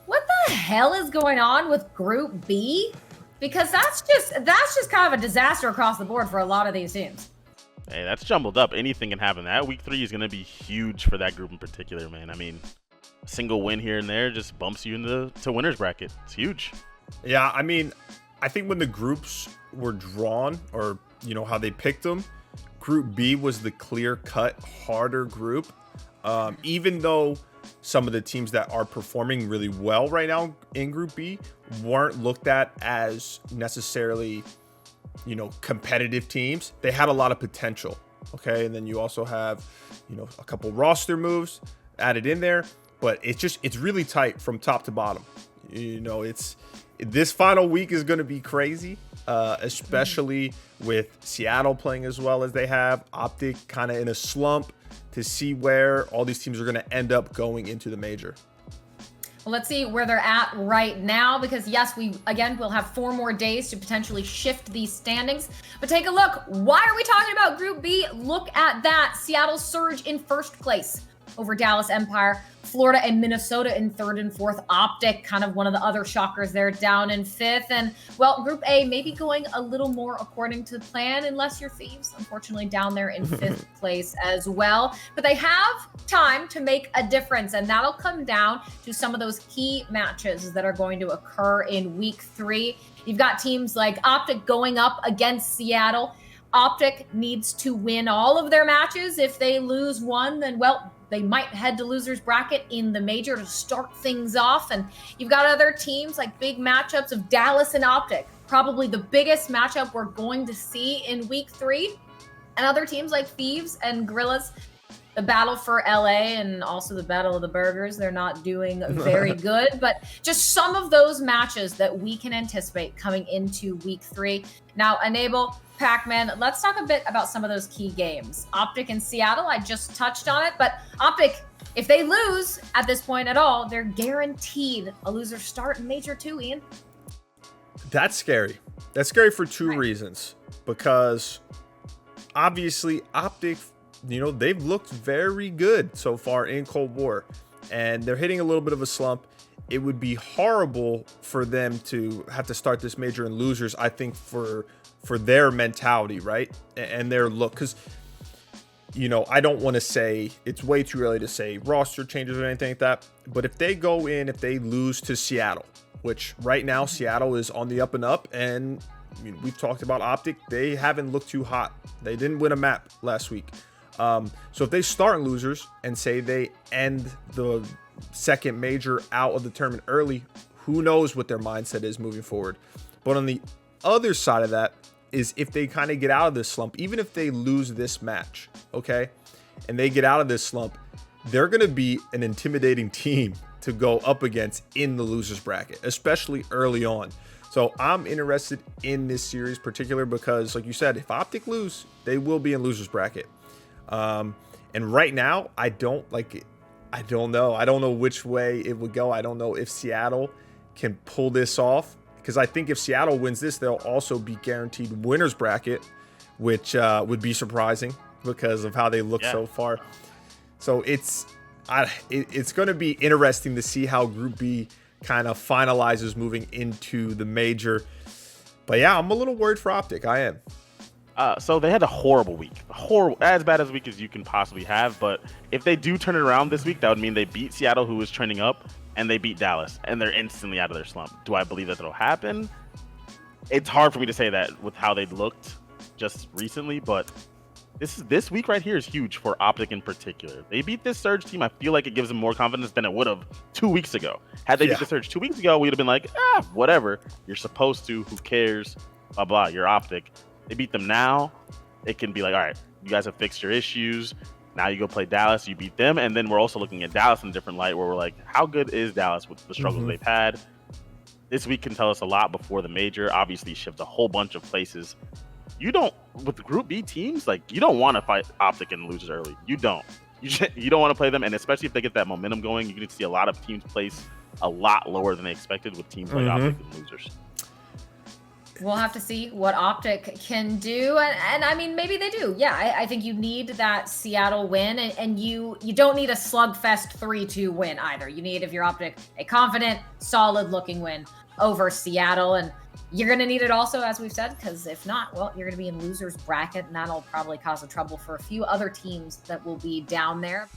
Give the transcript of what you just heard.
What the hell is going on with Group B? Because that's just kind of a disaster across the board for a lot of these teams. Hey, that's jumbled up. Anything can happen. That week 3 is going to be huge for that group in particular, man. I mean, a single win here and there just bumps you into winner's bracket. It's huge. Yeah, I mean, I think when the groups were drawn, or how they picked them, Group B was the clear-cut harder group. Even though some of the teams that are performing really well right now in Group B weren't looked at as necessarily, competitive teams, they had a lot of potential. Okay, and then you also have, a couple roster moves added in there, but it's really tight from top to bottom. This final week is going to be crazy, especially with Seattle playing as well as they have. OpTic kind of in a slump to see where all these teams are going to end up going into the major. Well, let's see where they're at right now, because yes, we'll have 4 more days to potentially shift these standings. But take a look. Why are we talking about Group B? Look at that. Seattle Surge in first place over Dallas Empire. Florida and Minnesota in 3rd and 4th. OpTic, kind of one of the other shockers there, down in 5th. And, well, Group A maybe going a little more according to plan, unless you're Thieves, unfortunately, down there in 5th place as well. But they have time to make a difference, and that'll come down to some of those key matches that are going to occur in week 3. You've got teams like OpTic going up against Seattle. OpTic needs to win all of their matches. If they lose one, then, well, they might head to loser's bracket in the major to start things off. And you've got other teams like big matchups of Dallas and OpTic, probably the biggest matchup we're going to see in week 3. And other teams like Thieves and Gorillas, the battle for LA and also the battle of the burgers, they're not doing very good. But just some of those matches that we can anticipate coming into week 3. Now, Enable, Pacman, let's talk a bit about some of those key games. OpTic and Seattle, I just touched on it, but OpTic, if they lose at this point at all, they're guaranteed a loser start in Major 2, Ian. That's scary. That's scary for 2 reasons. Because obviously OpTic, they've looked very good so far in Cold War, and they're hitting a little bit of a slump. It would be horrible for them to have to start this major in losers, I think, for their mentality, right? And their look. Because, I don't want to say, it's way too early to say roster changes or anything like that. But if they lose to Seattle, which right now Seattle is on the up and up. And we've talked about OpTic. They haven't looked too hot. They didn't win a map last week. So if they start in losers and say they end the second major out of the tournament early, who knows what their mindset is moving forward. But on the other side of that is if they kind of get out of this slump, even if they lose this match, okay, and they get out of this slump, they're going to be an intimidating team to go up against in the losers bracket, especially early on. So I'm interested in this series particular because, like you said, if OpTic lose, they will be in losers bracket. And right now, I don't know. I don't know which way it would go. I don't know if Seattle can pull this off. Because I think if Seattle wins this, they'll also be guaranteed winner's bracket, which would be surprising because of how they look so far. So it's going to be interesting to see how Group B kind of finalizes moving into the major. But yeah, I'm a little worried for OpTic. I am. So they had a horrible week. As bad as a week as you can possibly have. But if they do turn it around this week, that would mean they beat Seattle, who was trending up, and they beat Dallas, and they're instantly out of their slump. Do I believe that that'll happen? It's hard for me to say that with how they looked just recently, but this week right here is huge for OpTic in particular. They beat this Surge team. I feel like it gives them more confidence than it would have 2 weeks ago. Had they beat the Surge 2 weeks ago, we'd have been like, whatever. You're supposed to. Who cares? Blah, blah. You're OpTic. They beat them now. It can be like, all right, you guys have fixed your issues. Now you go play Dallas, you beat them, and then we're also looking at Dallas in a different light where we're like, how good is Dallas with the struggles they've had? This week can tell us a lot before the major. Obviously, shift a whole bunch of places. You don't, with the Group B teams, like, you don't want to fight OpTic and losers early. You don't. You don't want to play them, and especially if they get that momentum going, you can see a lot of teams place a lot lower than they expected with teams like OpTic and losers. We'll have to see what Optic can do, and I mean, maybe they do. Yeah, I think you need that Seattle win, and you don't need a slugfest 3-2 win either. You need, if you're Optic, a confident, solid-looking win over Seattle, and you're going to need it also, as we've said, because if not, well, you're going to be in loser's bracket, and that'll probably cause a trouble for a few other teams that will be down there.